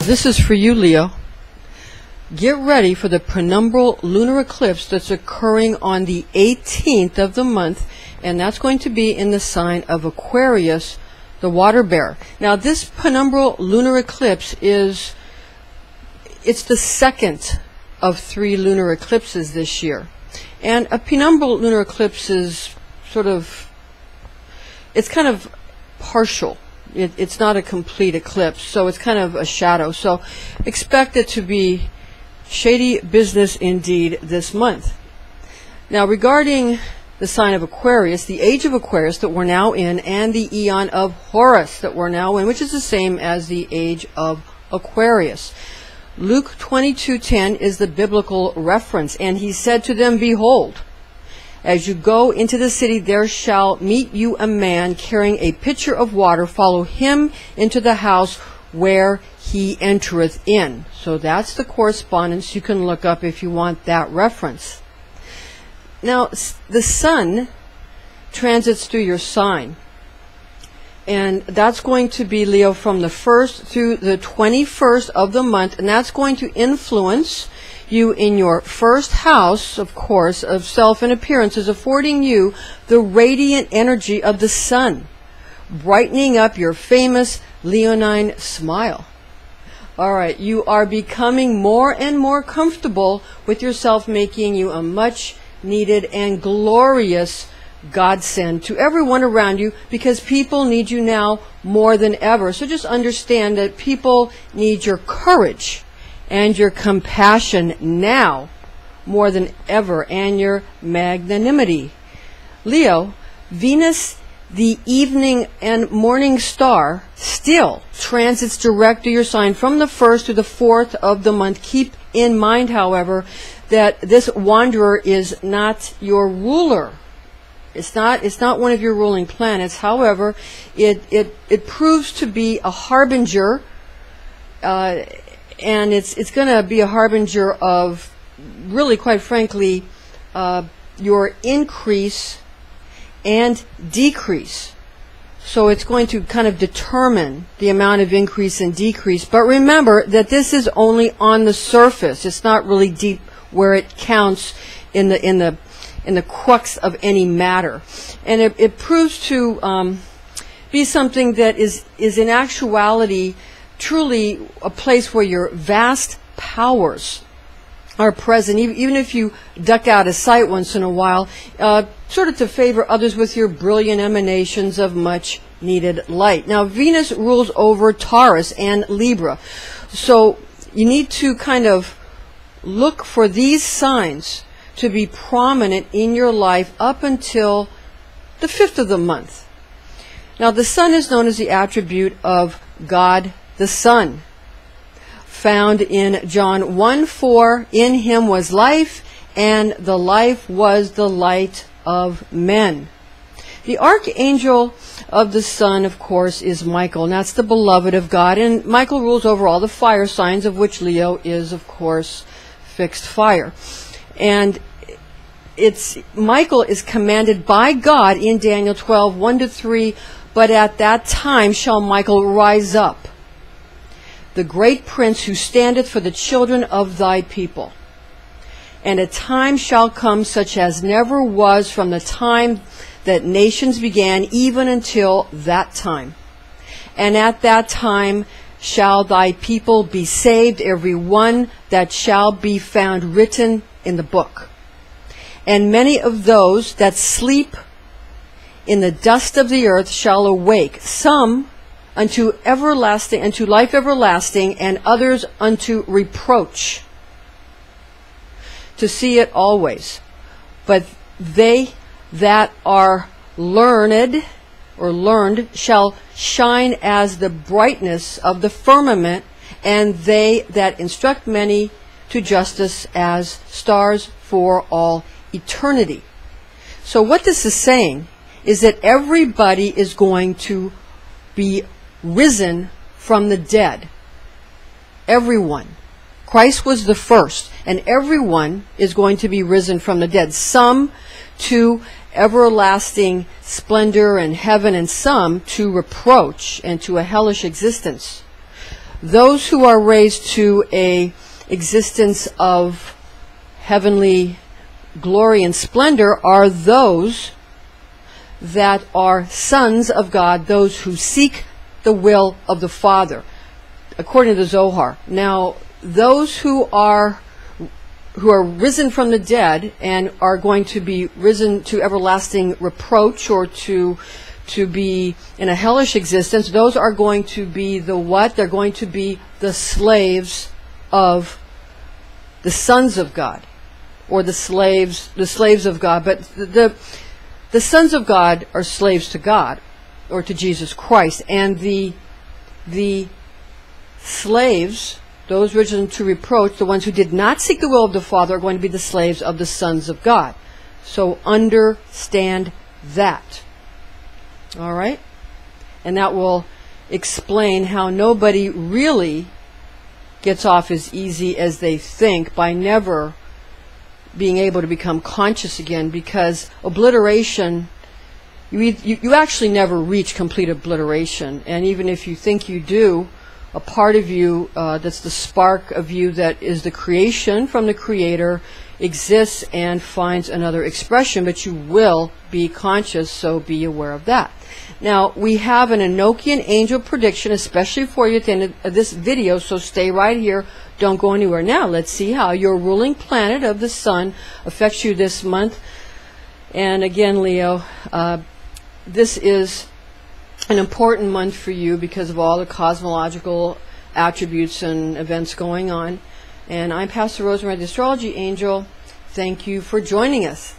This is for you, Leo. Get ready for the penumbral lunar eclipse that's occurring on the 18th of the month, and that's going to be in the sign of Aquarius, the water bearer. Now, this penumbral lunar eclipse it's the second of 3 lunar eclipses this year. And a penumbral lunar eclipse is it's kind of partial. It's not a complete eclipse, so it's kind of a shadow. So expect it to be shady business indeed this month. Now, regarding the sign of Aquarius, the age of Aquarius that we're now in, and the eon of Horus that we're now in, which is the same as the age of Aquarius. Luke 22:10 is the biblical reference, and he said to them, "Behold, as you go into the city, there shall meet you a man carrying a pitcher of water. Follow him into the house where he entereth in." So that's the correspondence you can look up if you want that reference. Now, the sun transits through your sign, and that's going to be, Leo, from the 1st through the 21st of the month, and that's going to influence you in your first house, of course, of self and appearances, affording you the radiant energy of the sun, brightening up your famous leonine smile. All right, you are becoming more and more comfortable with yourself, making you a much needed and glorious godsend to everyone around you, because people need you now more than ever. So just understand that people need your courage and your compassion now more than ever, and your magnanimity. Leo, Venus, the evening and morning star, still transits direct to your sign from the 1st to the 4th of the month. Keep in mind, however, that this wanderer is not your ruler. It's not one of your ruling planets. However, it proves to be a harbinger, and it's going to be a harbinger of, really, quite frankly, your increase and decrease. So it's going to kind of determine the amount of increase and decrease. But remember that this is only on the surface. It's not really deep where it counts in the crux of any matter. And it proves to be something that is in actuality truly a place where your vast powers are present, even if you duck out of sight once in a while, sort of to favor others with your brilliant emanations of much needed light. Now, Venus rules over Taurus and Libra, so you need to kind of look for these signs to be prominent in your life up until the 5th of the month. Now, the sun is known as the attribute of God the Son, found in John 1:4, "In him was life, and the life was the light of men." The archangel of the sun, of course, is Michael, and that's the beloved of God, and Michael rules over all the fire signs, of which Leo is, of course, fixed fire. And Michael is commanded by God in Daniel 12:1-3, "But at that time shall Michael rise up, the great prince who standeth for the children of thy people. And a time shall come such as never was from the time that nations began, even until that time. And at that time shall thy people be saved, every one that shall be found written in the book. And many of those that sleep in the dust of the earth shall awake, some unto everlasting, unto life everlasting, and others unto reproach, to see it always. But they that are learned shall shine as the brightness of the firmament, and they that instruct many to justice as stars for all eternity." So what this is saying is that everybody is going to be risen from the dead. Everyone. Christ was the first, and everyone is going to be risen from the dead. Some to everlasting splendor and heaven, and some to reproach and to a hellish existence. Those who are raised to a existence of heavenly glory and splendor are those that are sons of God, those who seek the will of the Father, according to the Zohar. Now, those who are risen from the dead and are going to be risen to everlasting reproach, or to be in a hellish existence, those are going to be the what? They're going to be the slaves of the sons of God, or the slaves of God. But the sons of God are slaves to God, or to Jesus Christ, and the slaves, those risen to reproach, the ones who did not seek the will of the Father, are going to be the slaves of the sons of God. So understand that. All right? And that will explain how nobody really gets off as easy as they think by never being able to become conscious again, because obliteration, you actually never reach complete obliteration. And even if you think you do, a part of you, that's the spark of you that is the creation from the Creator, exists and finds another expression, but you will be conscious, so be aware of that. Now, we have an Enochian angel prediction, especially for you at the end of this video, so stay right here. Don't go anywhere. Now, let's see how your ruling planet of the Sun affects you this month. And again, Leo, this is an important month for you because of all the cosmological attributes and events going on. And I'm Pastor Rosemary, the Astrology Angel. Thank you for joining us.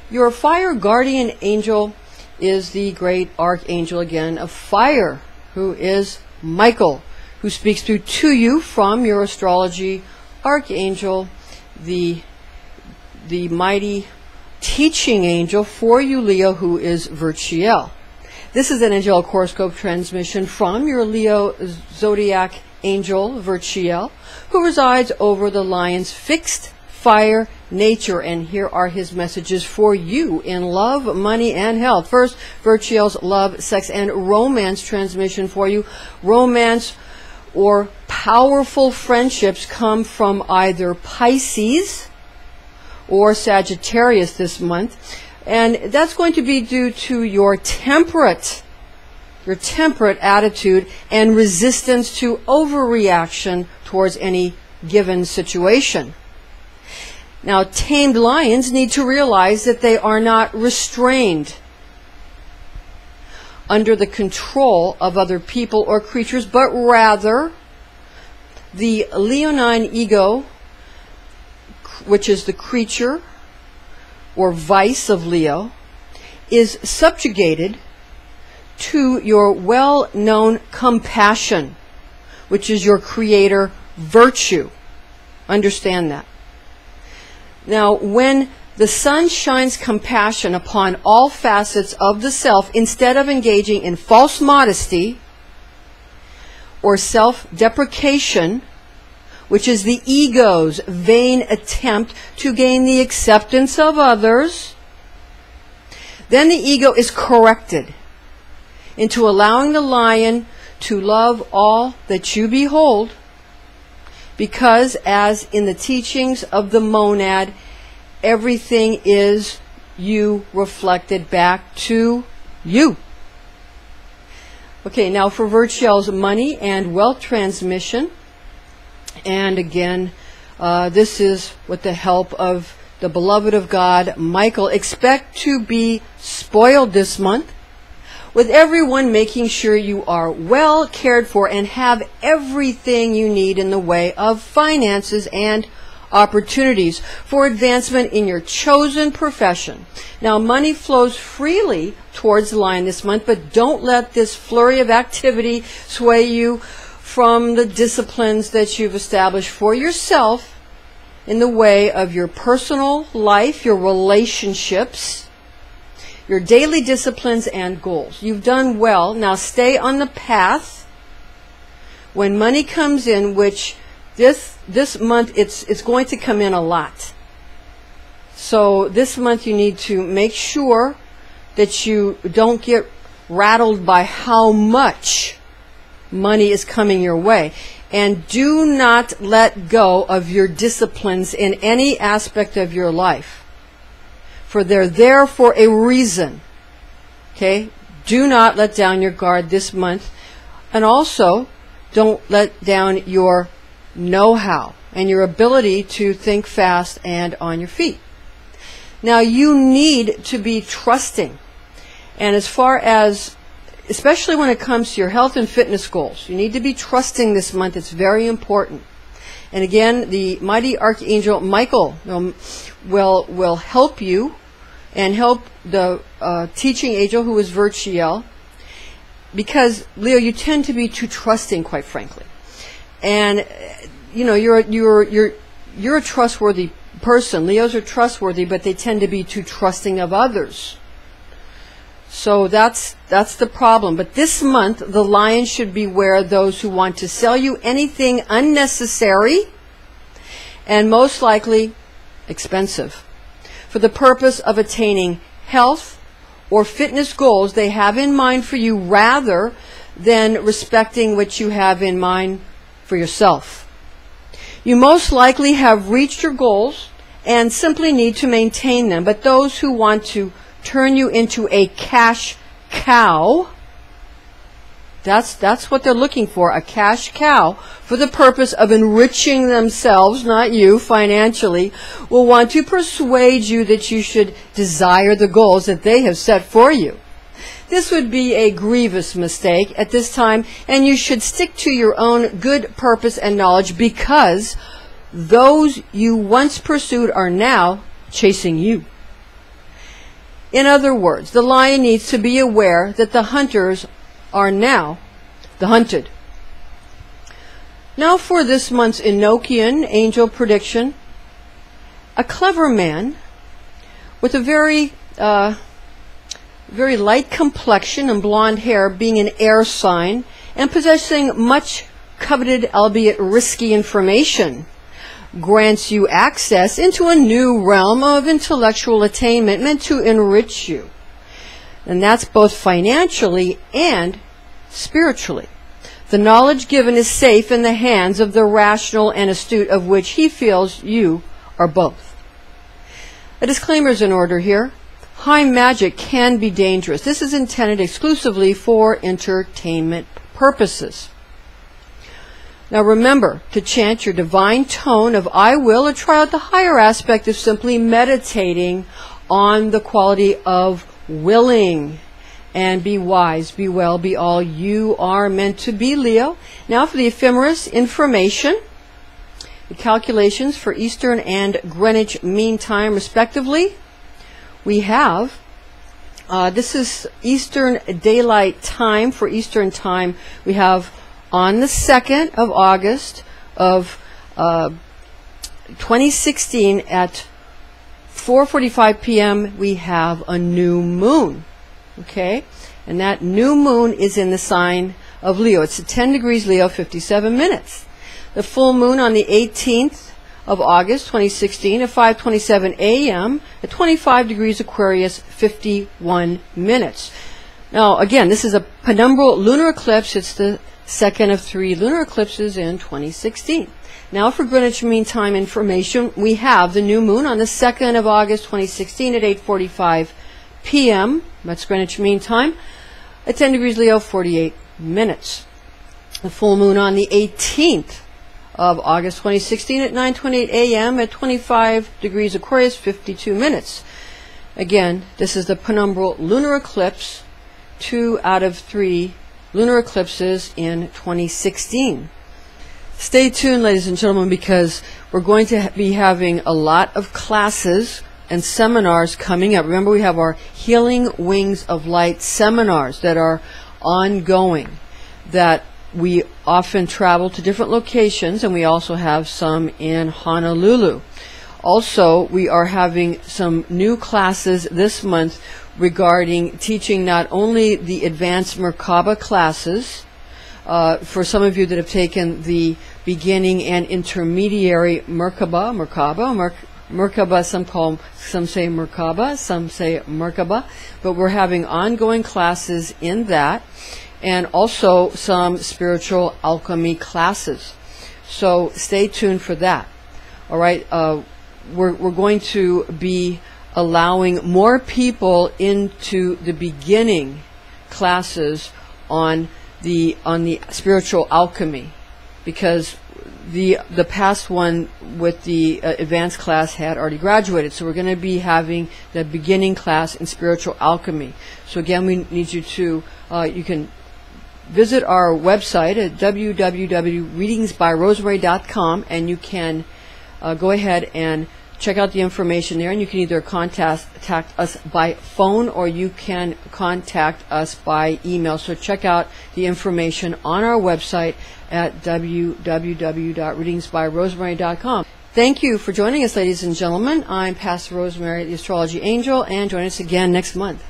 Your fire guardian angel is the great archangel again of fire, who is Michael, who speaks through to you from your astrology archangel, the mighty teaching angel for you, Leo, who is Virchiel. This is an angelic horoscope transmission from your Leo zodiac angel, Virchiel, who resides over the lion's fixed fire nature. And here are his messages for you in love, money, and health. First, Virchiel's love, sex, and romance transmission for you. Romance or powerful friendships come from either Pisces or Sagittarius this month. And that's going to be due to your temperate attitude and resistance to overreaction towards any given situation. Now, tamed lions need to realize that they are not restrained under the control of other people or creatures, but rather the leonine ego, which is the creature or vice of Leo, is subjugated to your well-known compassion, which is your creator virtue. Understand that. Now, when the sun shines compassion upon all facets of the self, instead of engaging in false modesty or self-deprecation, which is the ego's vain attempt to gain the acceptance of others, then the ego is corrected into allowing the lion to love all that you behold, because, as in the teachings of the monad, everything is you reflected back to you. Okay, now for Virchiel's money and wealth transmission. And again, this is with the help of the beloved of God, Michael. Expect to be spoiled this month, with everyone making sure you are well cared for and have everything you need in the way of finances and opportunities for advancement in your chosen profession. Now, money flows freely towards the line this month, but don't let this flurry of activity sway you from the disciplines that you've established for yourself in the way of your personal life, your relationships, your daily disciplines and goals. You've done well. Now stay on the path when money comes in, which this month it's going to come in a lot. So this month you need to make sure that you don't get rattled by how much money is coming your way. And do not let go of your disciplines in any aspect of your life, for they're there for a reason. Okay? Do not let down your guard this month. And also, don't let down your know-how and your ability to think fast and on your feet. Now, you need to be trusting. And as far as, especially when it comes to your health and fitness goals, you need to be trusting this month. It's very important. And again, the mighty Archangel Michael will help you and help the teaching angel, who is Virchiel, because, Leo, you tend to be too trusting, quite frankly. And, you know, you're a trustworthy person. Leos are trustworthy, but they tend to be too trusting of others. So that's the problem. But this month, the lion should beware those who want to sell you anything unnecessary and most likely expensive for the purpose of attaining health or fitness goals they have in mind for you, rather than respecting what you have in mind for yourself. You most likely have reached your goals and simply need to maintain them. But those who want to turn you into a cash cow, that's what they're looking for, a cash cow, for the purpose of enriching themselves, not you, financially, will want to persuade you that you should desire the goals that they have set for you. This would be a grievous mistake at this time, and you should stick to your own good purpose and knowledge, because those you once pursued are now chasing you. In other words, the lion needs to be aware that the hunters are now the hunted. Now for this month's Enochian angel prediction. A clever man with a very light complexion and blonde hair, being an air sign and possessing much coveted, albeit risky, information, grants you access into a new realm of intellectual attainment meant to enrich you. And that's both financially and spiritually. The knowledge given is safe in the hands of the rational and astute, of which he feels you are both. A disclaimer is in order here. High magic can be dangerous. This is intended exclusively for entertainment purposes. Now remember to chant your divine tone of I will, or try out the higher aspect of simply meditating on the quality of willing. And be wise, be well, be all you are meant to be, Leo. Now for the ephemeris information, the calculations for Eastern and Greenwich Mean Time respectively. We have, this is Eastern Daylight Time. For Eastern Time, we have on the 2nd of August of 2016 at 4:45 p.m. we have a new moon. Okay? And that new moon is in the sign of Leo. It's at 10 degrees Leo, 57 minutes. The full moon on the 18th of August 2016 at 5:27 a.m. at 25 degrees Aquarius, 51 minutes. Now, again, this is a penumbral lunar eclipse. It's the second of 3 lunar eclipses in 2016. Now for Greenwich Mean Time information, we have the new moon on the 2nd of August 2016 at 8:45 p.m. That's Greenwich Mean Time at 10 degrees Leo, 48 minutes. The full moon on the 18th of August 2016 at 9:28 a.m. at 25 degrees Aquarius, 52 minutes. Again, this is the penumbral lunar eclipse, 2 out of 3 lunar eclipses in 2016. Stay tuned, ladies and gentlemen, because we're going to be having a lot of classes and seminars coming up. Remember, we have our Healing Wings of Light seminars that are ongoing, that we often travel to different locations, and we also have some in Honolulu. Also, we are having some new classes this month regarding teaching not only the advanced Merkaba classes, for some of you that have taken the beginning and intermediary Merkaba, some say Merkaba, some say Merkaba, but we're having ongoing classes in that, and also some spiritual alchemy classes. So stay tuned for that. All right, we're going to be allowing more people into the beginning classes on the spiritual alchemy, because the past one with the advanced class had already graduated. So we're going to be having the beginning class in spiritual alchemy. So again, we need you to you can visit our website at www.readingsbyrosemary.com, and you can go ahead and check out the information there, and you can either contact us by phone or you can contact us by email. So check out the information on our website at www.readingsbyrosemary.com. Thank you for joining us, ladies and gentlemen. I'm Pastor Rosemary, the Astrology Angel, and join us again next month.